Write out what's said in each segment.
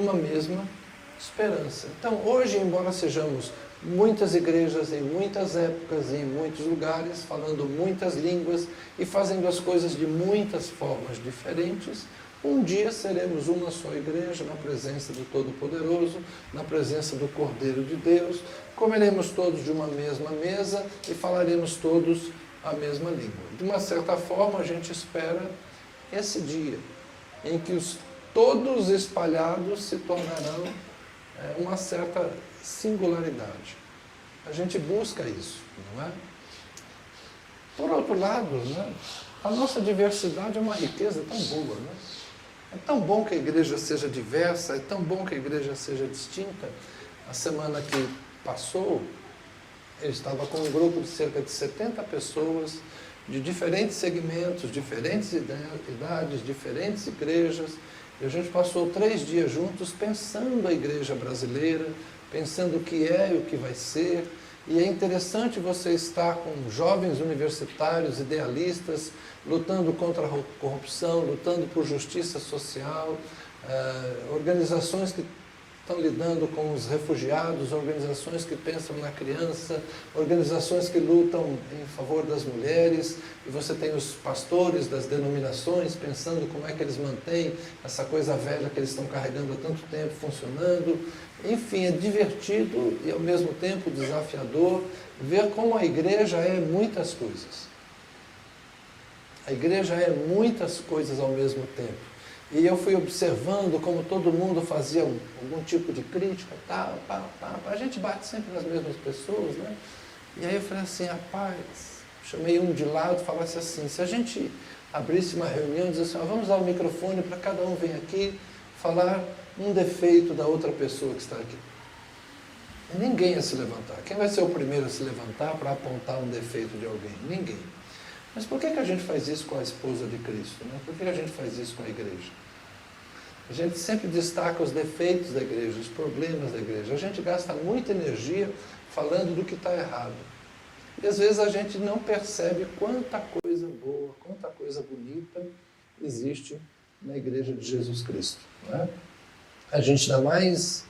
uma mesma esperança. Então, hoje, embora sejamos muitas igrejas em muitas épocas, em muitos lugares, falando muitas línguas e fazendo as coisas de muitas formas diferentes, um dia seremos uma só igreja, na presença do Todo-Poderoso, na presença do Cordeiro de Deus, comeremos todos de uma mesma mesa e falaremos todos a mesma língua. De uma certa forma, a gente espera esse dia em que todos espalhados se tornarão uma certa singularidade. A gente busca isso, não é? Por outro lado, né, a nossa diversidade é uma riqueza tão boa, né? É tão bom que a igreja seja diversa, é tão bom que a igreja seja distinta. A semana que passou, eu estava com um grupo de cerca de 70 pessoas, de diferentes segmentos, diferentes idades, diferentes igrejas, e a gente passou 3 dias juntos pensando a igreja brasileira, pensando o que é e o que vai ser. E é interessante você estar com jovens universitários, idealistas, lutando contra a corrupção, lutando por justiça social, organizações que estão lidando com os refugiados, organizações que pensam na criança, organizações que lutam em favor das mulheres, e você tem os pastores das denominações pensando como é que eles mantêm essa coisa velha que eles estão carregando há tanto tempo funcionando. Enfim, é divertido e ao mesmo tempo desafiador ver como a igreja é muitas coisas. A igreja é muitas coisas ao mesmo tempo. E eu fui observando como todo mundo fazia algum tipo de crítica, a gente bate sempre nas mesmas pessoas, né? E aí eu falei assim, rapaz, chamei um de lado e falasse assim, se a gente abrisse uma reunião e dissesse assim, vamos dar o microfone para cada um vir aqui falar um defeito da outra pessoa que está aqui. E ninguém ia se levantar. Quem vai ser o primeiro a se levantar para apontar um defeito de alguém? Ninguém. Mas por que a gente faz isso com a esposa de Cristo, né? Por que a gente faz isso com a igreja? A gente sempre destaca os defeitos da igreja, os problemas da igreja. A gente gasta muita energia falando do que está errado. E às vezes a gente não percebe quanta coisa boa, quanta coisa bonita existe na igreja de Jesus Cristo, né? A gente dá mais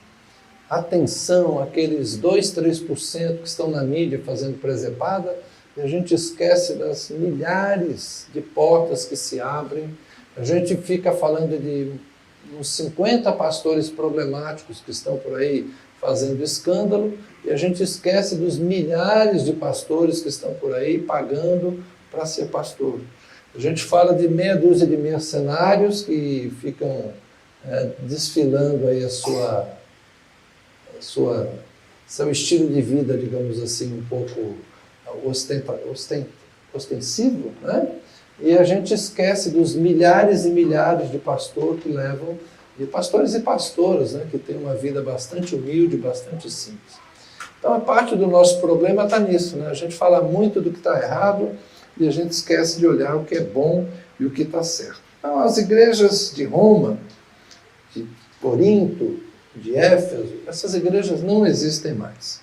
atenção àqueles 2, 3% que estão na mídia fazendo presepada, e a gente esquece das milhares de portas que se abrem. A gente fica falando de uns 50 pastores problemáticos que estão por aí fazendo escândalo, e a gente esquece dos milhares de pastores que estão por aí pagando para ser pastor. A gente fala de meia dúzia de mercenários que ficam desfilando aí seu estilo de vida, digamos assim, um pouco ostensivo, né? E a gente esquece dos milhares e milhares de pastores que levam, de pastores e pastoras, né, que têm uma vida bastante humilde, bastante simples. Então, a parte do nosso problema está nisso, né? A gente fala muito do que está errado e a gente esquece de olhar o que é bom e o que está certo. Então, as igrejas de Roma, de Corinto, de Éfeso, essas igrejas não existem mais.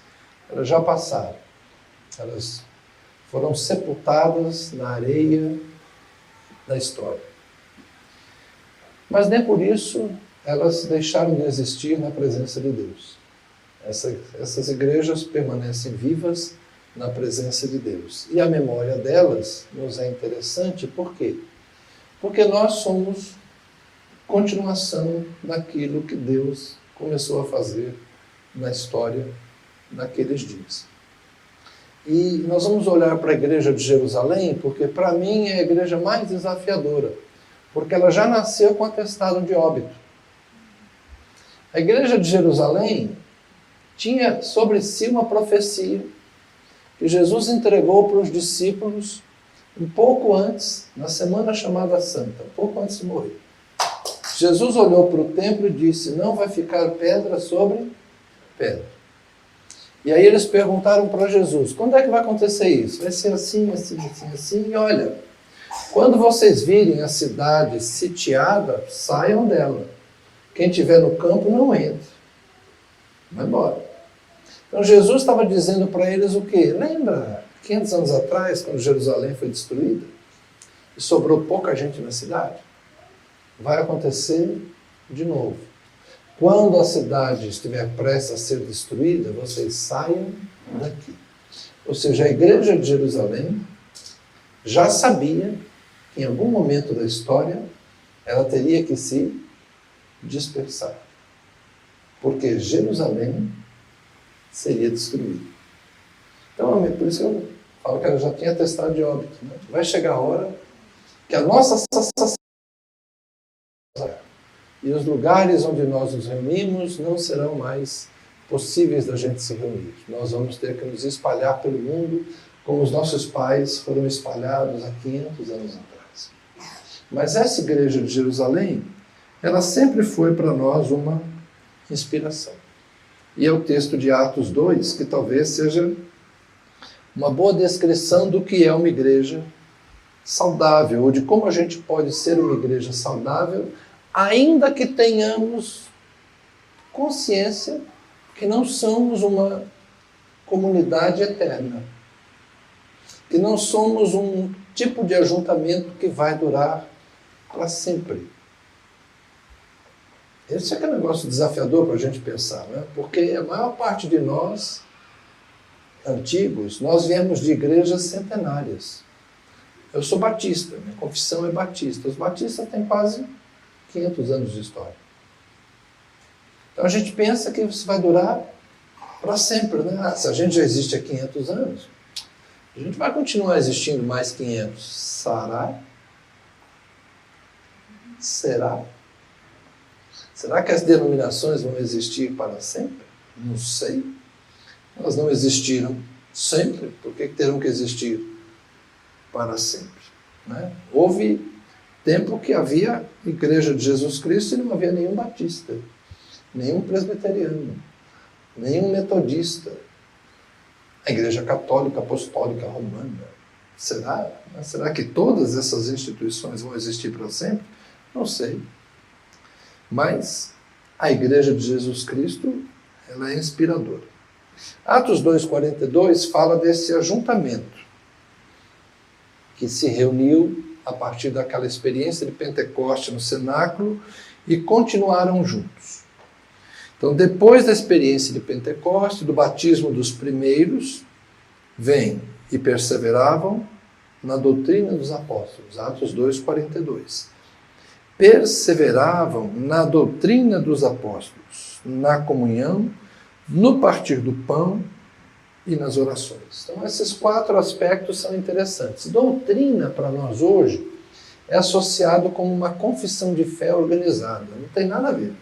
Elas já passaram. Elas foram sepultadas na areia da história. Mas nem por isso elas deixaram de existir na presença de Deus. Essas igrejas permanecem vivas na presença de Deus. E a memória delas nos é interessante, por quê? Porque nós somos continuação daquilo que Deus começou a fazer na história naqueles dias. E nós vamos olhar para a igreja de Jerusalém, porque para mim é a igreja mais desafiadora, porque ela já nasceu com atestado de óbito. A igreja de Jerusalém tinha sobre si uma profecia que Jesus entregou para os discípulos um pouco antes, na semana chamada Santa, um pouco antes de morrer. Jesus olhou para o templo e disse, não vai ficar pedra sobre pedra. E aí eles perguntaram para Jesus, quando é que vai acontecer isso? Vai ser assim, assim, assim, assim. E olha, quando vocês virem a cidade sitiada, saiam dela. Quem estiver no campo não entre. Vai embora. Então Jesus estava dizendo para eles o quê? Lembra, 500 anos atrás, quando Jerusalém foi destruída, e sobrou pouca gente na cidade? Vai acontecer de novo. quando a cidade estiver prestes a ser destruída, vocês saiam daqui. Ou seja, a igreja de Jerusalém já sabia que em algum momento da história ela teria que se dispersar. Porque Jerusalém seria destruída. Então, por isso que eu falo que ela já tinha atestado de óbito. Né? Vai chegar a hora que a nossa e os lugares onde nós nos reunimos não serão mais possíveis da gente se reunir. Nós vamos ter que nos espalhar pelo mundo como os nossos pais foram espalhados há 500 anos atrás. Mas essa igreja de Jerusalém, ela sempre foi para nós uma inspiração. E é o texto de Atos 2, que talvez seja uma boa descrição do que é uma igreja saudável, ou de como a gente pode ser uma igreja saudável, ainda que tenhamos consciência que não somos uma comunidade eterna, que não somos um tipo de ajuntamento que vai durar para sempre. Esse é aquele negócio desafiador para a gente pensar, né? Porque a maior parte de nós, antigos, nós viemos de igrejas centenárias. Eu sou batista, minha confissão é batista. Os batistas têm quase 500 anos de história. Então a gente pensa que isso vai durar para sempre, né? Se a gente já existe há 500 anos, a gente vai continuar existindo mais 500. Será? Será que as denominações vão existir para sempre? Não sei. Elas não existiram sempre, por que terão que existir para sempre? Né? Houve tempo que havia Igreja de Jesus Cristo e não havia nenhum batista, nenhum presbiteriano, nenhum metodista. A Igreja Católica Apostólica Romana. Será? Será que todas essas instituições vão existir para sempre? Não sei. Mas a Igreja de Jesus Cristo, ela é inspiradora. Atos 2,42 fala desse ajuntamento que se reuniu a partir daquela experiência de Pentecoste no cenáculo e continuaram juntos. Então, depois da experiência de Pentecoste, do batismo dos primeiros, vêm e perseveravam na doutrina dos apóstolos. Atos 2,42. Perseveravam na doutrina dos apóstolos, na comunhão, no partir do pão e nas orações. Então, esses 4 aspectos são interessantes. Doutrina, para nós hoje, é associado com uma confissão de fé organizada. Não tem nada a ver.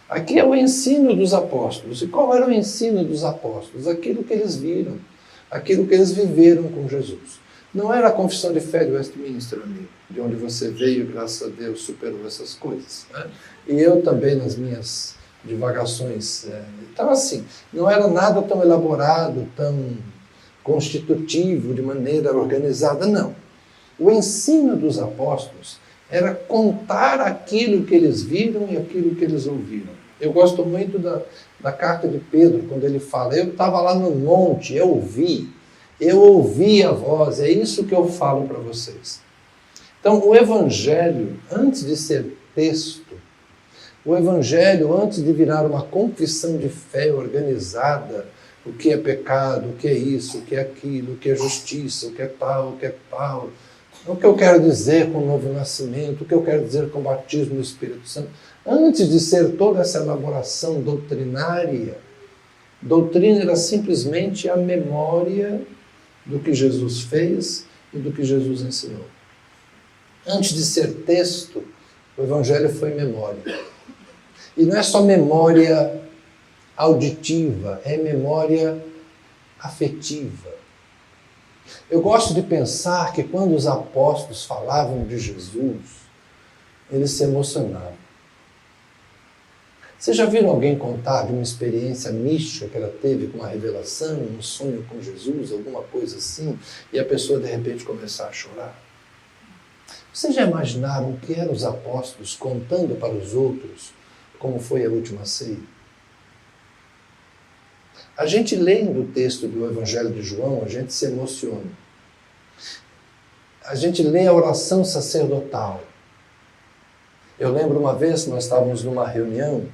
Aqui é o ensino dos apóstolos. E qual era o ensino dos apóstolos? Aquilo que eles viram, aquilo que eles viveram com Jesus. Não era a confissão de fé de Westminster, amigo, de onde você veio, graças a Deus, superou essas coisas. Né? E eu também, nas minhas divagações. Então, assim, não era nada tão elaborado, tão constitutivo, de maneira organizada, não. O ensino dos apóstolos era contar aquilo que eles viram e aquilo que eles ouviram. Eu gosto muito da carta de Pedro, quando ele fala, eu estava lá no monte, eu ouvi a voz, é isso que eu falo para vocês. Então, o Evangelho, antes de ser texto, o Evangelho, antes de virar uma confissão de fé organizada, o que é pecado, o que é isso, o que é aquilo, o que é justiça, o que é tal, o que é tal, o que eu quero dizer com o novo nascimento, o que eu quero dizer com o batismo do Espírito Santo, antes de ser toda essa elaboração doutrinária, doutrina era simplesmente a memória do que Jesus fez e do que Jesus ensinou. Antes de ser texto, o Evangelho foi memória. E não é só memória auditiva, é memória afetiva. Eu gosto de pensar que quando os apóstolos falavam de Jesus, eles se emocionavam. Vocês já viram alguém contar de uma experiência mística que ela teve com uma revelação, um sonho com Jesus, alguma coisa assim, e a pessoa de repente começar a chorar? Vocês já imaginaram o que eram os apóstolos contando para os outros como foi a última ceia? A gente lendo o texto do Evangelho de João, a gente se emociona. A gente lê a oração sacerdotal. Eu lembro uma vez que nós estávamos numa reunião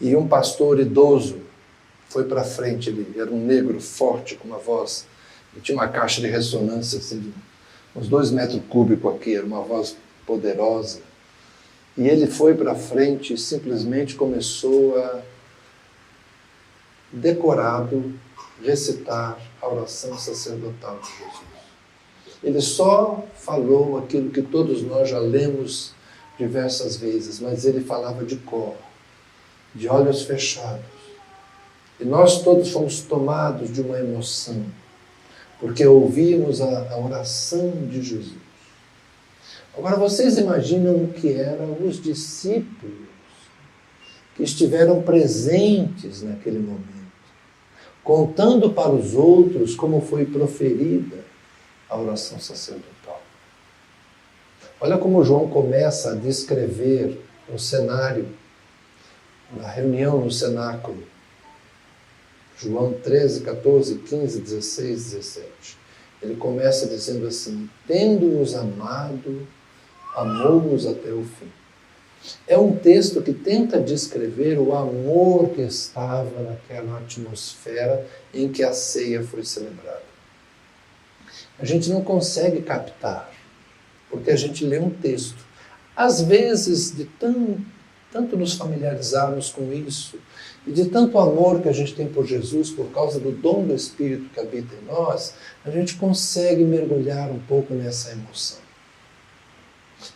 E um pastor idoso foi para frente, ele era um negro forte, com uma voz, ele tinha uma caixa de ressonância, assim, de uns 2 metros cúbicos aqui, era uma voz poderosa. E ele foi para frente e simplesmente começou a, decorado, recitar a oração sacerdotal de Jesus. Ele só falou aquilo que todos nós já lemos diversas vezes, mas ele falava de cor, de olhos fechados. E nós todos fomos tomados de uma emoção, porque ouvimos a oração de Jesus. Agora, vocês imaginam o que eram os discípulos que estiveram presentes naquele momento, contando para os outros como foi proferida a oração sacerdotal. Olha como João começa a descrever o cenário da reunião no cenáculo. João 13, 14, 15, 16, 17. Ele começa dizendo assim: tendo-nos amado, amou-nos até o fim. É um texto que tenta descrever o amor que estava naquela atmosfera em que a ceia foi celebrada. A gente não consegue captar, porque a gente lê um texto. Às vezes, de tanto nos familiarizarmos com isso, e de tanto amor que a gente tem por Jesus, por causa do dom do Espírito que habita em nós, a gente consegue mergulhar um pouco nessa emoção.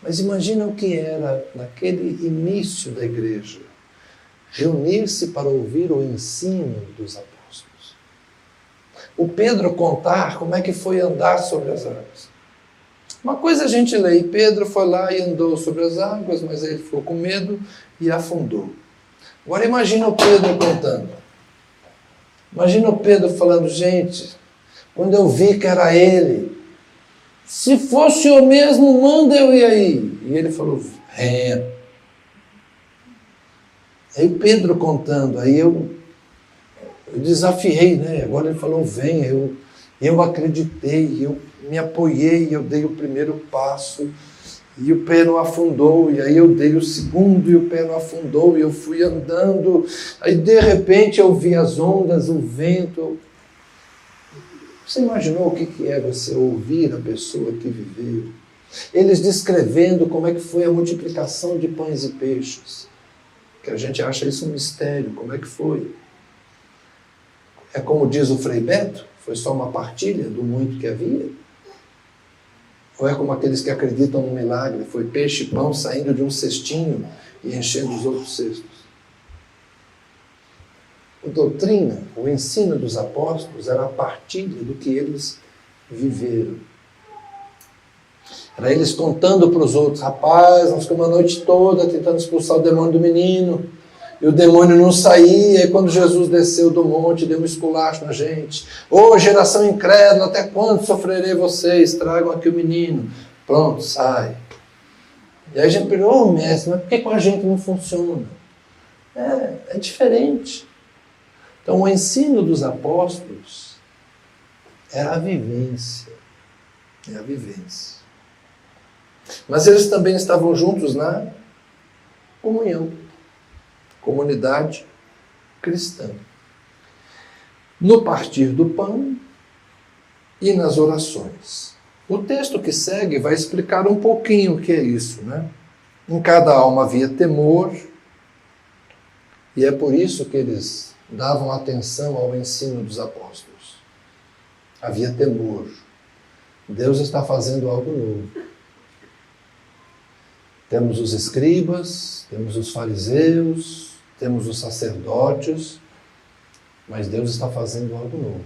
Mas imagina o que era, naquele início da igreja, reunir-se para ouvir o ensino dos apóstolos. O Pedro contar como é que foi andar sobre as águas. Uma coisa a gente lê, Pedro foi lá e andou sobre as águas, mas aí ele ficou com medo e afundou. Agora imagina o Pedro contando. Imagina o Pedro falando: gente, quando eu vi que era ele, se fosse eu mesmo, manda eu ir aí. E ele falou: venha. Aí Pedro contando, aí eu desafiei, né? Agora ele falou: venha. Eu acreditei, eu me apoiei, eu dei o primeiro passo. E o pé não afundou, e aí eu dei o segundo, e o pé não afundou, e eu fui andando. Aí de repente eu vi as ondas, o vento. Você imaginou o que é você ouvir a pessoa que viveu? Eles descrevendo como é que foi a multiplicação de pães e peixes. Que a gente acha isso um mistério, como é que foi? É como diz o Frei Beto, foi só uma partilha do muito que havia? Ou é como aqueles que acreditam no milagre, foi peixe e pão saindo de um cestinho e enchendo os outros cestos? A doutrina, o ensino dos apóstolos era a partilha do que eles viveram. Era eles contando para os outros: rapaz, nós ficamos a noite toda tentando expulsar o demônio do menino, e o demônio não saía, e quando Jesus desceu do monte, deu um esculacho na gente. Ô, geração incrédula, até quando sofrerei vocês? Tragam aqui o menino. Pronto, sai. E aí a gente perguntou: ô mestre, mas por que com a gente não funciona? É diferente. Então o ensino dos apóstolos era a vivência. É a vivência. Mas eles também estavam juntos na comunhão. Comunidade cristã. No partir do pão e nas orações. O texto que segue vai explicar um pouquinho o que é isso, né? Em cada alma havia temor, e é por isso que eles davam atenção ao ensino dos apóstolos. Havia temor. Deus está fazendo algo novo. Temos os escribas, temos os fariseus, temos os sacerdotes, mas Deus está fazendo algo novo.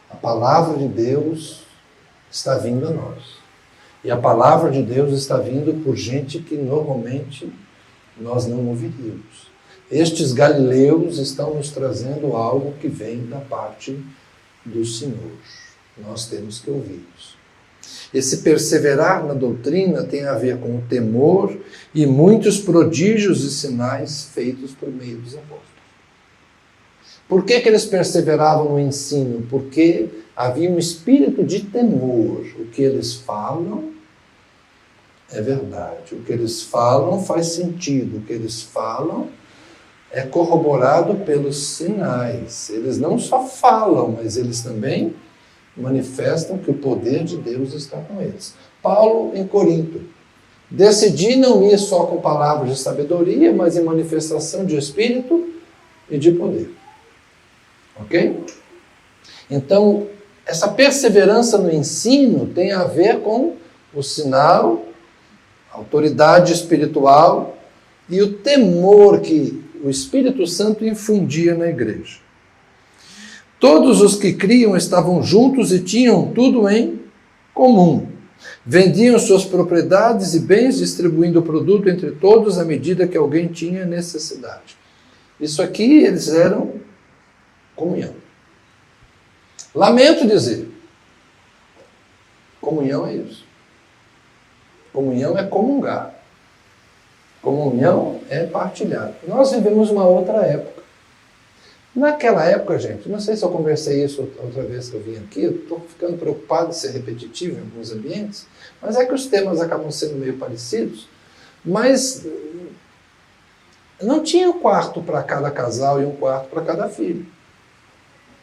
A palavra de Deus está vindo a nós. E a palavra de Deus está vindo por gente que normalmente nós não ouviríamos. Estes galileus estão nos trazendo algo que vem da parte do Senhor. Nós temos que ouvi-los. Esse perseverar na doutrina tem a ver com o temor e muitos prodígios e sinais feitos por meio dos apóstolos. Por que eles perseveravam no ensino? Porque havia um espírito de temor. O que eles falam é verdade. O que eles falam faz sentido. O que eles falam é corroborado pelos sinais. Eles não só falam, mas eles também manifestam que o poder de Deus está com eles. Paulo, em Corinto, decidi não ir só com palavras de sabedoria, mas em manifestação de espírito e de poder. Ok? Então, essa perseverança no ensino tem a ver com o sinal, a autoridade espiritual e o temor que o Espírito Santo infundia na igreja. Todos os que criam estavam juntos e tinham tudo em comum. Vendiam suas propriedades e bens, distribuindo o produto entre todos à medida que alguém tinha necessidade. Isso aqui eles eram comunhão. Lamento dizer, comunhão é isso. Comunhão é comungar. Comunhão é partilhar. Nós vivemos uma outra época. Naquela época, gente, não sei se eu conversei isso outra vez que eu vim aqui, eu estou ficando preocupado de ser repetitivo em alguns ambientes, mas é que os temas acabam sendo meio parecidos, mas não tinha um quarto para cada casal e um quarto para cada filho.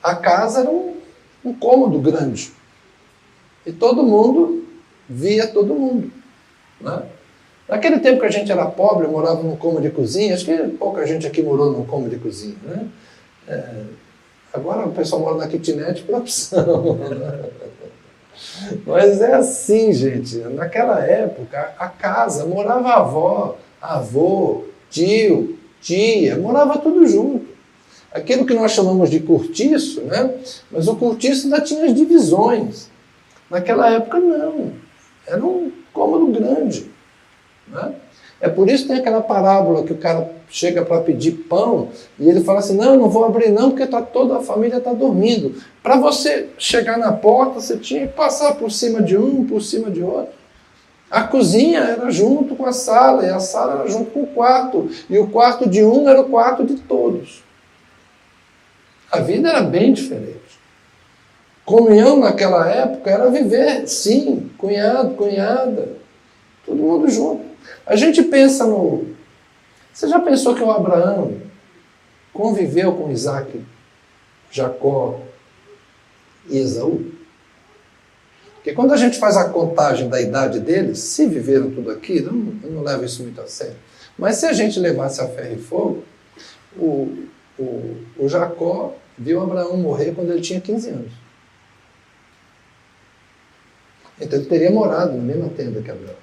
A casa era um cômodo grande. E todo mundo via todo mundo. Né? Naquele tempo que a gente era pobre, morava num cômodo de cozinha, acho que pouca gente aqui morou num cômodo de cozinha. Né? Agora o pessoal mora na kitnet por opção. Né? Mas é assim, gente. Naquela época, a casa, morava a avó, avô, tio, tia, morava tudo junto. Aquilo que nós chamamos de cortiço, né? Mas o cortiço ainda tinha as divisões. Naquela época, não. Era um cômodo grande. Né? É por isso que tem aquela parábola que o cara chega para pedir pão e ele fala assim, não vou abrir não, porque toda a família está dormindo. Para você chegar na porta, você tinha que passar por cima de um, por cima de outro. A cozinha era junto com a sala, e a sala era junto com o quarto. E o quarto de um era o quarto de todos. A vida era bem diferente. Comunhão naquela época era viver, sim, cunhado, cunhada, todo mundo junto. A gente pensa no... Você já pensou que o Abraão conviveu com Isaac, Jacó e Esaú? Porque quando a gente faz a contagem da idade deles, se viveram tudo aquilo, eu não levo isso muito a sério. Mas se a gente levasse a ferro e fogo, o Jacó viu Abraão morrer quando ele tinha 15 anos. Então ele teria morado na mesma tenda que Abraão.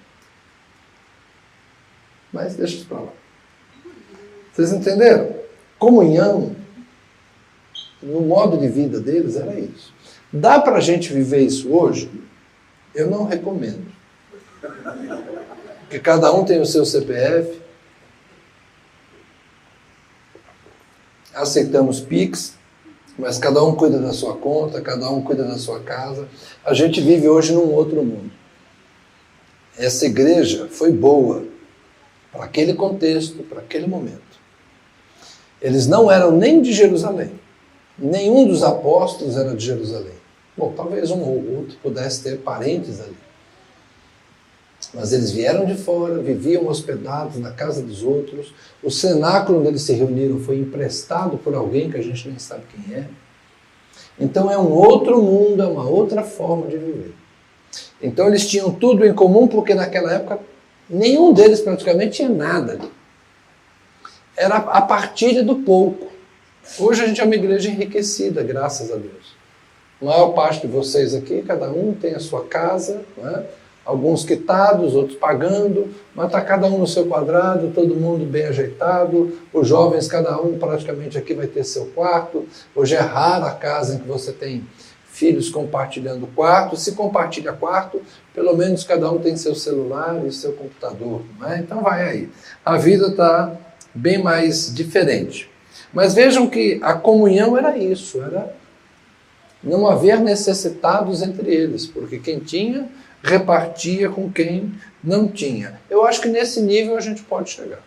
Mas deixa isso para lá. Vocês entenderam? Comunhão, no modo de vida deles, era isso. Dá para a gente viver isso hoje? Eu não recomendo. Porque cada um tem o seu CPF. Aceitamos Pix, mas cada um cuida da sua conta, cada um cuida da sua casa. A gente vive hoje num outro mundo. Essa igreja foi boa para aquele contexto, para aquele momento. Eles não eram nem de Jerusalém. Nenhum dos apóstolos era de Jerusalém. Bom, talvez um ou outro pudesse ter parentes ali. Mas eles vieram de fora, viviam hospedados na casa dos outros. O cenáculo onde eles se reuniram foi emprestado por alguém que a gente nem sabe quem é. Então é um outro mundo, é uma outra forma de viver. Então eles tinham tudo em comum porque naquela época nenhum deles praticamente tinha nada ali. Era a partilha do pouco. Hoje a gente é uma igreja enriquecida, graças a Deus. A maior parte de vocês aqui, cada um tem a sua casa, né? Alguns quitados, outros pagando, mas está cada um no seu quadrado, todo mundo bem ajeitado, os jovens, cada um praticamente aqui vai ter seu quarto. Hoje é rara a casa em que você tem filhos compartilhando quarto. Se compartilha quarto, pelo menos cada um tem seu celular e seu computador. Não é? Então vai aí. A vida está bem mais diferente. Mas vejam que a comunhão era isso, era não haver necessitados entre eles, porque quem tinha, repartia com quem não tinha. Eu acho que nesse nível a gente pode chegar.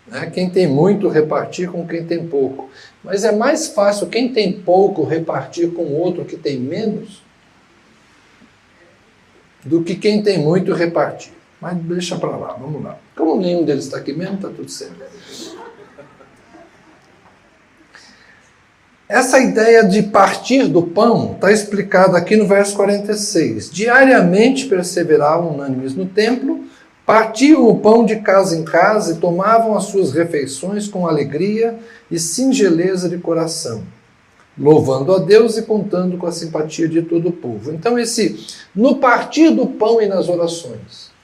Né? Quem tem muito, repartir com quem tem pouco. Mas é mais fácil quem tem pouco repartir com o outro que tem menos do que quem tem muito repartir. Mas deixa para lá, vamos lá. Como nenhum deles está aqui mesmo, está tudo certo. Essa ideia de partir do pão está explicada aqui no verso 46. Diariamente perseveravam unânimes no templo, partiam o pão de casa em casa e tomavam as suas refeições com alegria e singeleza de coração, louvando a Deus e contando com a simpatia de todo o povo. Então, no partir do pão e nas orações.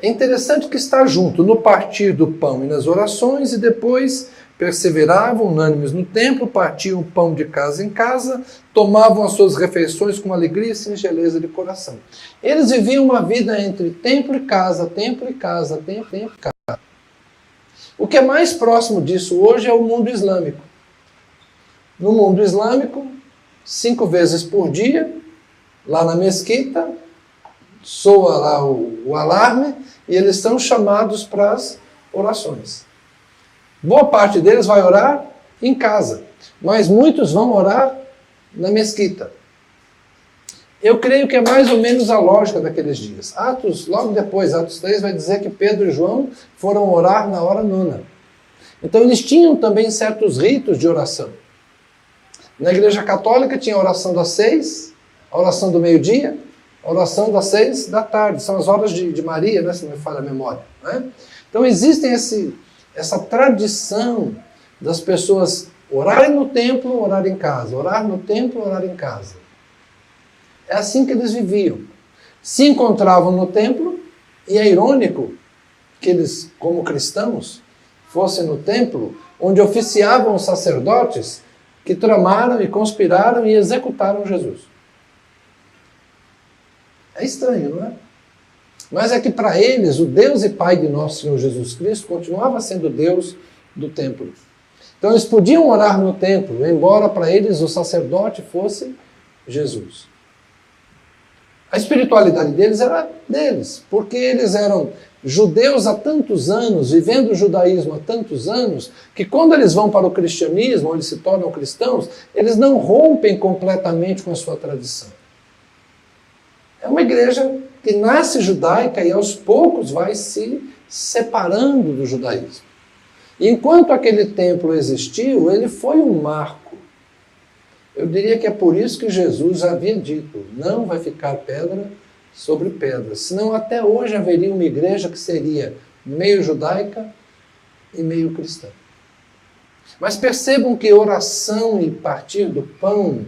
É interessante que está junto no partir do pão e nas orações, e depois perseveravam unânimes no templo, partiam o pão de casa em casa, tomavam as suas refeições com alegria e singeleza de coração. Eles viviam uma vida entre templo e casa, templo e casa, templo e casa. O que é mais próximo disso hoje é o mundo islâmico. No mundo islâmico, 5 vezes por dia, lá na mesquita, soa lá o alarme e eles são chamados para as orações. Boa parte deles vai orar em casa, mas muitos vão orar na mesquita. Eu creio que é mais ou menos a lógica daqueles dias. Logo depois, Atos 3 vai dizer que Pedro e João foram orar na hora 9. Então eles tinham também certos ritos de oração. Na Igreja Católica tinha a oração das 6, a oração do meio-dia, a oração das 6 da tarde. São as horas de Maria, né, se não me falha a memória. Né? Então existem essa tradição das pessoas orarem no templo, orar em casa. Orar no templo, orar em casa. É assim que eles viviam. Se encontravam no templo, e é irônico que eles, como cristãos, fossem no templo, onde oficiavam os sacerdotes que tramaram e conspiraram e executaram Jesus. É estranho, não é? Mas é que para eles, o Deus e Pai de nosso Senhor Jesus Cristo continuava sendo Deus do templo. Então eles podiam orar no templo, embora para eles o sacerdote fosse Jesus. A espiritualidade deles era deles, porque eles eram judeus há tantos anos, vivendo o judaísmo há tantos anos, que quando eles vão para o cristianismo, ou eles se tornam cristãos, eles não rompem completamente com a sua tradição. É uma igreja que nasce judaica e aos poucos vai se separando do judaísmo. E enquanto aquele templo existiu, ele foi um marco. Eu diria que é por isso que Jesus havia dito, não vai ficar pedra sobre pedra, senão até hoje haveria uma igreja que seria meio judaica e meio cristã. Mas percebam que oração e partir do pão,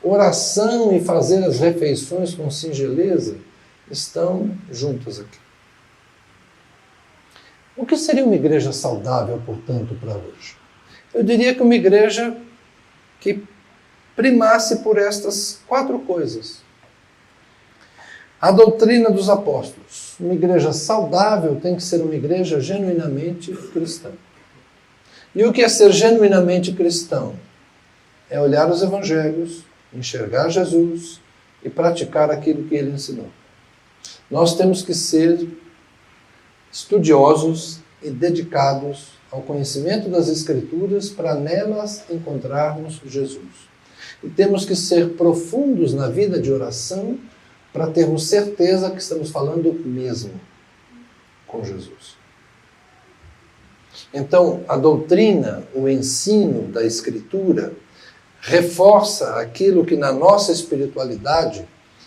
oração e fazer as refeições com singeleza estão juntas aqui. O que seria uma igreja saudável, portanto, para hoje? Eu diria que uma igreja que primasse por estas 4 coisas. A doutrina dos apóstolos. Uma igreja saudável tem que ser uma igreja genuinamente cristã. E o que é ser genuinamente cristão? É olhar os evangelhos, enxergar Jesus e praticar aquilo que ele ensinou. Nós temos que ser estudiosos e dedicados ao conhecimento das Escrituras para nelas encontrarmos Jesus. E temos que ser profundos na vida de oração para termos certeza que estamos falando mesmo com Jesus. Então, a doutrina, o ensino da Escritura, reforça aquilo que na nossa espiritualidade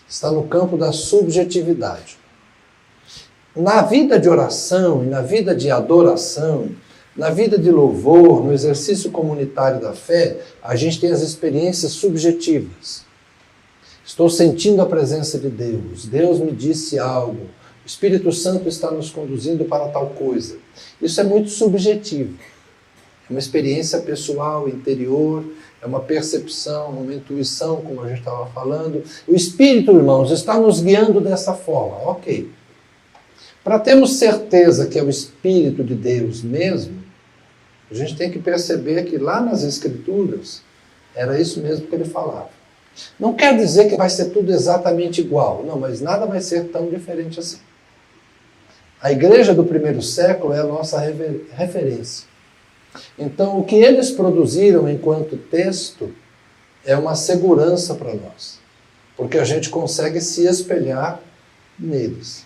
está no campo da subjetividade. Na vida de oração e na vida de adoração, na vida de louvor, no exercício comunitário da fé, a gente tem as experiências subjetivas. Estou sentindo a presença de Deus, Deus me disse algo, o Espírito Santo está nos conduzindo para tal coisa. Isso é muito subjetivo. É uma experiência pessoal, interior, é uma percepção, uma intuição, como a gente estava falando. O Espírito, irmãos, está nos guiando dessa forma, ok. Para termos certeza que é o Espírito de Deus mesmo, a gente tem que perceber que lá nas Escrituras era isso mesmo que ele falava. Não quer dizer que vai ser tudo exatamente igual, não, mas nada vai ser tão diferente assim. A igreja do primeiro século é a nossa referência. Então, o que eles produziram enquanto texto é uma segurança para nós, porque a gente consegue se espelhar neles.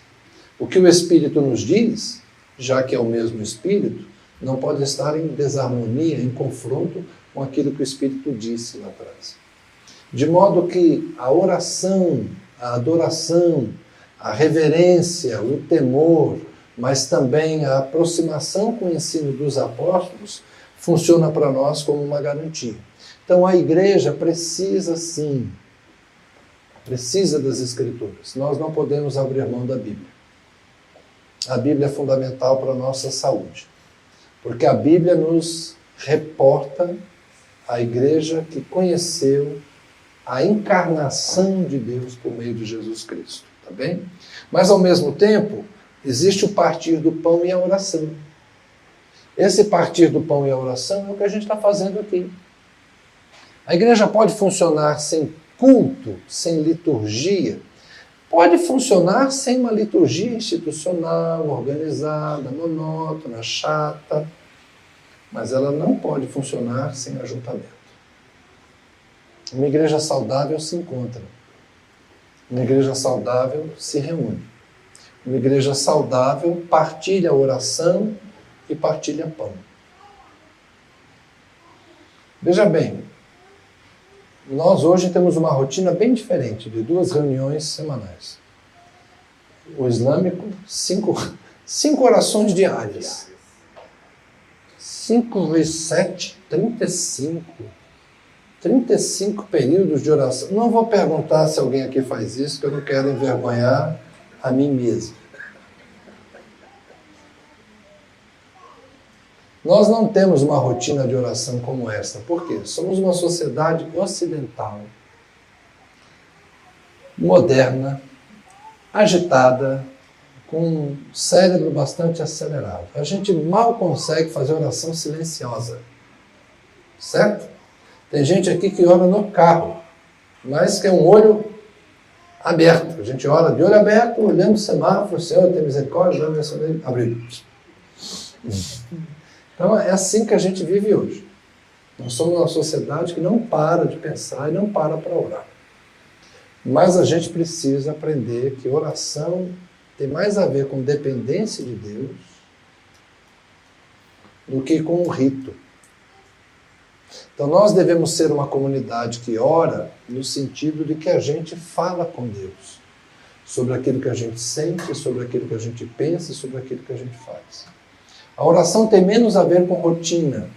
O que o Espírito nos diz, já que é o mesmo Espírito, não pode estar em desarmonia, em confronto com aquilo que o Espírito disse lá atrás. De modo que a oração, a adoração, a reverência, o temor, mas também a aproximação com o ensino dos apóstolos, funciona para nós como uma garantia. Então a igreja precisa sim, precisa das Escrituras. Nós não podemos abrir mão da Bíblia. A Bíblia é fundamental para a nossa saúde, porque a Bíblia nos reporta a igreja que conheceu a encarnação de Deus por meio de Jesus Cristo, tá bem? Mas ao mesmo tempo, existe o partir do pão e a oração. Esse partir do pão e a oração é o que a gente está fazendo aqui. A igreja pode funcionar sem culto, sem liturgia. Pode funcionar sem uma liturgia institucional, organizada, monótona, chata, mas ela não pode funcionar sem ajuntamento. Uma igreja saudável se encontra. Uma igreja saudável se reúne. Uma igreja saudável partilha a oração e partilha pão. Veja bem, nós hoje temos uma rotina bem diferente de 2 reuniões semanais. O islâmico, 5 orações diárias. 5 vezes 7, 35. 35 períodos de oração. Não vou perguntar se alguém aqui faz isso, que eu não quero envergonhar a mim mesmo. Nós não temos uma rotina de oração como essa. Por quê? Somos uma sociedade ocidental, moderna, agitada, com um cérebro bastante acelerado. A gente mal consegue fazer oração silenciosa. Certo? Tem gente aqui que ora no carro, mas que é um olho aberto. A gente ora de olho aberto, olhando o semáforo, Senhor, tem misericórdia, abriu. Então é assim que a gente vive hoje. Nós somos uma sociedade que não para de pensar e não para orar. Mas a gente precisa aprender que oração tem mais a ver com dependência de Deus do que com o rito. Então nós devemos ser uma comunidade que ora no sentido de que a gente fala com Deus sobre aquilo que a gente sente, sobre aquilo que a gente pensa, sobre aquilo que a gente faz. A oração tem menos a ver com rotina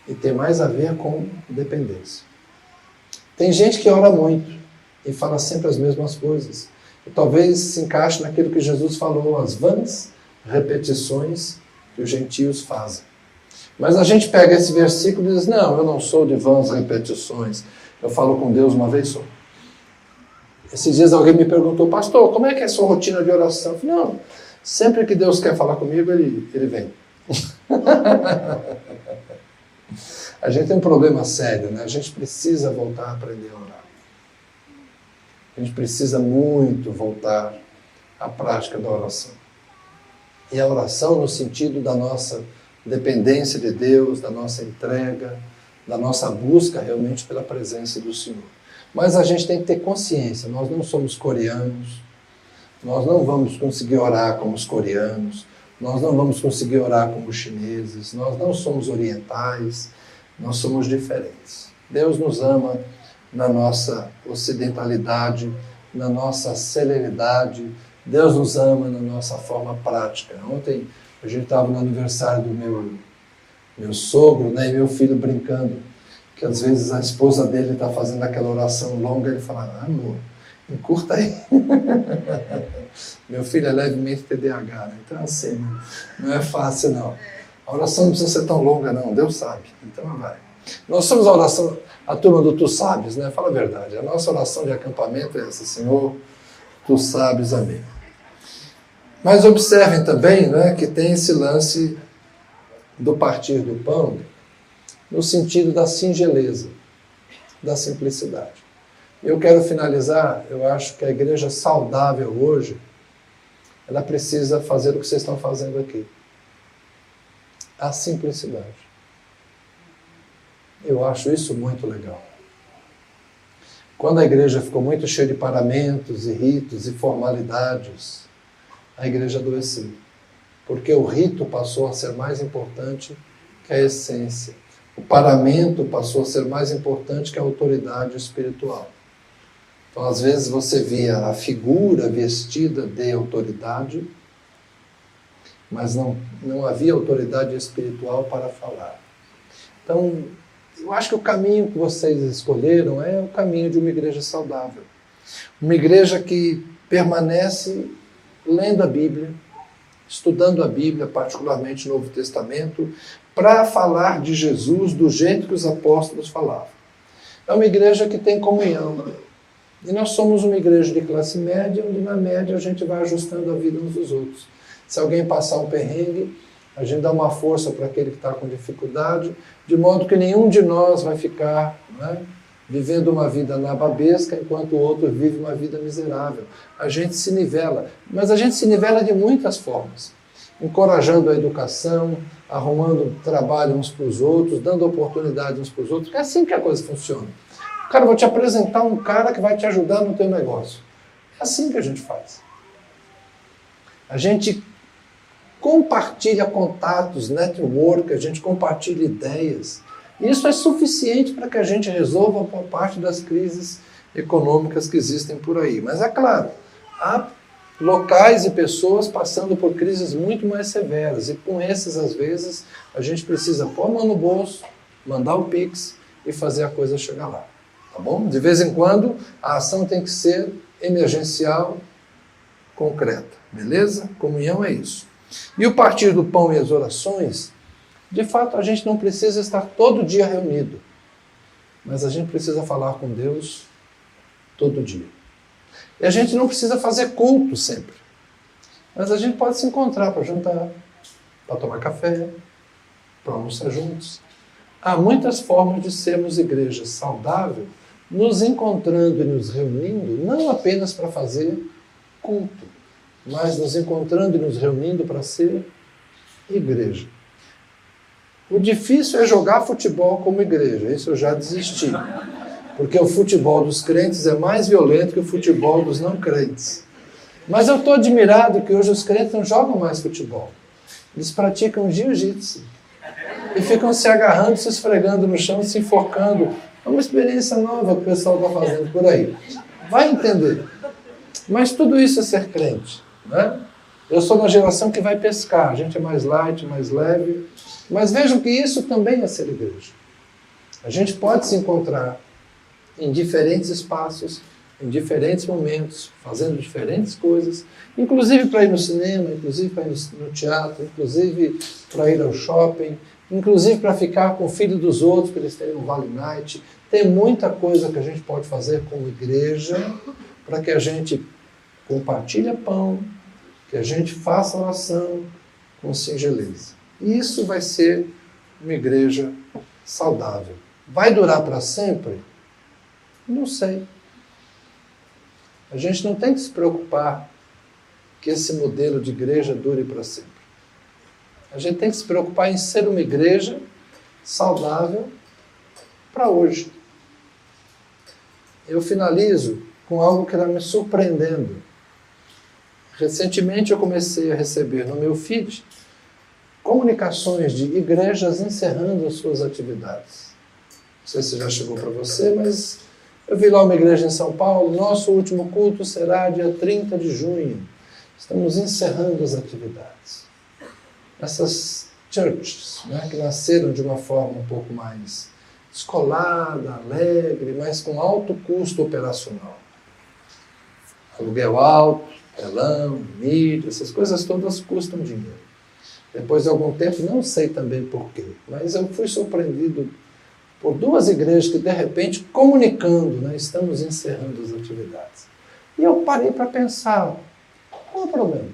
e tem mais a ver com dependência. Tem gente que ora muito e fala sempre as mesmas coisas. E talvez se encaixe naquilo que Jesus falou, as vãs repetições que os gentios fazem. Mas a gente pega esse versículo e diz, não, eu não sou de vãs repetições, eu falo com Deus uma vez só. Esses dias alguém me perguntou, pastor, como é que é a sua rotina de oração? Eu falei, não, sempre que Deus quer falar comigo, ele vem. A gente tem um problema sério, né? A gente precisa voltar a aprender a orar. A gente precisa muito voltar à prática da oração. E a oração no sentido da nossa dependência de Deus, da nossa entrega, da nossa busca realmente pela presença do Senhor. Mas a gente tem que ter consciência, nós não somos coreanos, nós não vamos conseguir orar como os coreanos, nós não vamos conseguir orar como os chineses, nós não somos orientais, nós somos diferentes. Deus nos ama na nossa ocidentalidade, na nossa celeridade, Deus nos ama na nossa forma prática. Ontem a gente estava no aniversário do meu sogro, né, e meu filho brincando, que às vezes a esposa dele está fazendo aquela oração longa, ele fala, amor, encurta aí. Meu filho é levemente TDAH, né? Então assim, não é fácil não. A oração não precisa ser tão longa não, Deus sabe, então vai. Nós somos a oração, a turma do Tu Sabes, né? Fala a verdade, a nossa oração de acampamento é essa, Senhor, Tu sabes, amém. Mas observem também, né, que tem esse lance do partir do pão no sentido da singeleza, da simplicidade. Eu quero finalizar, eu acho que a igreja saudável hoje, ela precisa fazer o que vocês estão fazendo aqui. A simplicidade. Eu acho isso muito legal. Quando a igreja ficou muito cheia de paramentos e ritos e formalidades, a igreja adoeceu. Porque o rito passou a ser mais importante que a essência. O paramento passou a ser mais importante que a autoridade espiritual. Então, às vezes, você via a figura vestida de autoridade, mas não havia autoridade espiritual para falar. Então, eu acho que o caminho que vocês escolheram é o caminho de uma igreja saudável. Uma igreja que permanece lendo a Bíblia, estudando a Bíblia, particularmente o Novo Testamento, para falar de Jesus do jeito que os apóstolos falavam. É uma igreja que tem comunhão. E nós somos uma igreja de classe média, onde na média a gente vai ajustando a vida uns dos outros. Se alguém passar um perrengue, a gente dá uma força para aquele que está com dificuldade, de modo que nenhum de nós vai ficar, né, vivendo uma vida nababesca, enquanto o outro vive uma vida miserável. A gente se nivela, mas a gente se nivela de muitas formas. Encorajando a educação, arrumando trabalho uns para os outros, dando oportunidade uns para os outros. É assim que a coisa funciona. Cara, eu vou te apresentar um cara que vai te ajudar no teu negócio. É assim que a gente faz. A gente compartilha contatos, network, a gente compartilha ideias. Isso é suficiente para que a gente resolva por parte das crises econômicas que existem por aí. Mas é claro, há locais e pessoas passando por crises muito mais severas. E com esses, às vezes, a gente precisa pôr a mão no bolso, mandar o Pix e fazer a coisa chegar lá. Tá bom? De vez em quando, a ação tem que ser emergencial, concreta. Beleza? Comunhão é isso. E o partir do pão e as orações, de fato, a gente não precisa estar todo dia reunido. Mas a gente precisa falar com Deus todo dia. E a gente não precisa fazer culto sempre. Mas a gente pode se encontrar para jantar, para tomar café, para almoçar juntos. Há muitas formas de sermos igreja saudável, nos encontrando e nos reunindo, não apenas para fazer culto, mas nos encontrando e nos reunindo para ser igreja. O difícil é jogar futebol como igreja, isso eu já desisti. Porque o futebol dos crentes é mais violento que o futebol dos não crentes. Mas eu estou admirado que hoje os crentes não jogam mais futebol. Eles praticam jiu-jitsu. E ficam se agarrando, se esfregando no chão, se enforcando. É uma experiência nova que o pessoal está fazendo por aí. Vai entender. Mas tudo isso é ser crente, né? Eu sou uma geração que vai pescar. A gente é mais light, mais leve. Mas vejam que isso também é ser igreja. A gente pode se encontrar em diferentes espaços, em diferentes momentos, fazendo diferentes coisas, inclusive para ir no cinema, inclusive para ir no teatro, inclusive para ir ao shopping, inclusive para ficar com o filho dos outros, para eles terem um Vale Night. Tem muita coisa que a gente pode fazer como igreja para que a gente compartilhe pão, que a gente faça oração com singeleza. Isso vai ser uma igreja saudável. Vai durar para sempre? Não sei. A gente não tem que se preocupar que esse modelo de igreja dure para sempre. A gente tem que se preocupar em ser uma igreja saudável para hoje. Eu finalizo com algo que está me surpreendendo. Recentemente eu comecei a receber no meu feed comunicações de igrejas encerrando as suas atividades. Não sei se já chegou para você, mas eu vi lá uma igreja em São Paulo, nosso último culto será dia 30 de junho. Estamos encerrando as atividades. Essas churches, né, que nasceram de uma forma um pouco mais descolada, alegre, mas com alto custo operacional. Aluguel alto, telão, mídia, essas coisas todas custam dinheiro. Depois de algum tempo, não sei também porquê, mas eu fui surpreendido por duas igrejas que, de repente, comunicando, né, estamos encerrando as atividades. E eu parei para pensar, qual é o problema?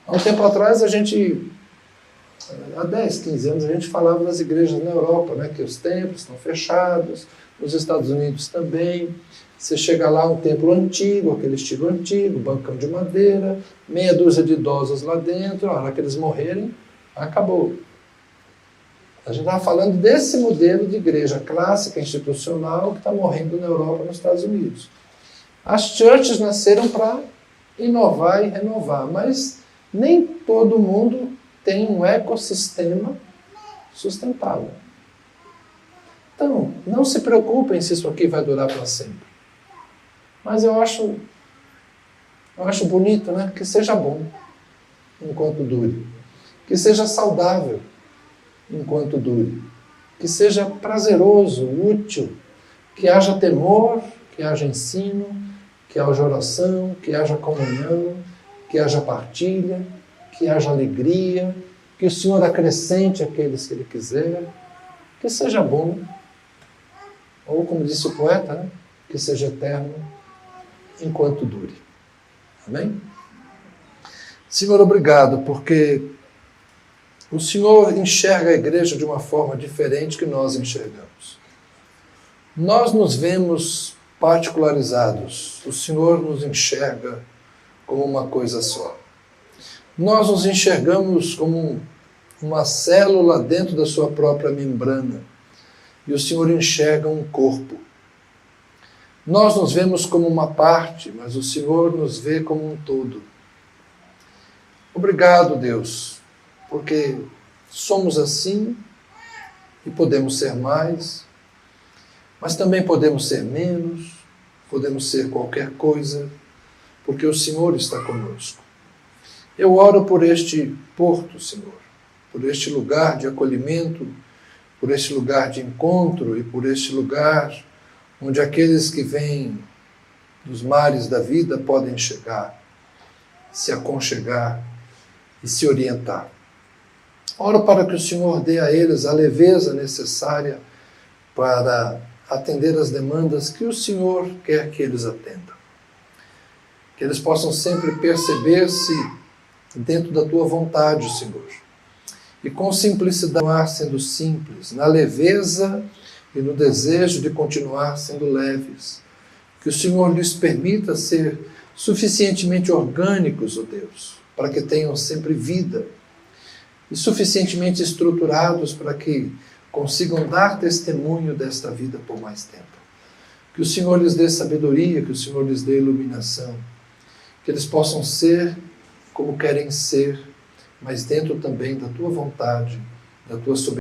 Há um tempo atrás, há 10, 15 anos, a gente falava das igrejas na Europa, né, que os templos estão fechados, nos Estados Unidos também. Você chega lá, um templo antigo, aquele estilo antigo, bancão de madeira, meia dúzia de idosos lá dentro, a hora que eles morrerem, acabou. A gente estava falando desse modelo de igreja clássica, institucional, que está morrendo na Europa e nos Estados Unidos. As churches nasceram para inovar e renovar, mas nem todo mundo tem um ecossistema sustentável. Então, não se preocupem se isso aqui vai durar para sempre. Mas eu acho bonito, né? Que seja bom enquanto dure. Que seja saudável enquanto dure. Que seja prazeroso, útil. Que haja temor, que haja ensino, que haja oração, que haja comunhão, que haja partilha, que haja alegria, que o Senhor acrescente aqueles que Ele quiser, que seja bom, ou como disse o poeta, né? Que seja eterno enquanto dure. Amém? Senhor, obrigado, porque o Senhor enxerga a igreja de uma forma diferente que nós enxergamos. Nós nos vemos particularizados, o Senhor nos enxerga como uma coisa só. Nós nos enxergamos como uma célula dentro da sua própria membrana, e o Senhor enxerga um corpo. Nós nos vemos como uma parte, mas o Senhor nos vê como um todo. Obrigado, Deus, porque somos assim e podemos ser mais, mas também podemos ser menos, podemos ser qualquer coisa, porque o Senhor está conosco. Eu oro por este porto, Senhor, por este lugar de acolhimento, por este lugar de encontro e por este lugar onde aqueles que vêm dos mares da vida podem chegar, se aconchegar e se orientar. Oro para que o Senhor dê a eles a leveza necessária para atender as demandas que o Senhor quer que eles atendam. Que eles possam sempre perceber-se dentro da Tua vontade, Senhor. E com simplicidade, sendo simples, na leveza e no desejo de continuar sendo leves. Que o Senhor lhes permita ser suficientemente orgânicos, ó Deus, para que tenham sempre vida, e suficientemente estruturados para que consigam dar testemunho desta vida por mais tempo. Que o Senhor lhes dê sabedoria, que o Senhor lhes dê iluminação, que eles possam ser como querem ser, mas dentro também da Tua vontade, da Tua soberania.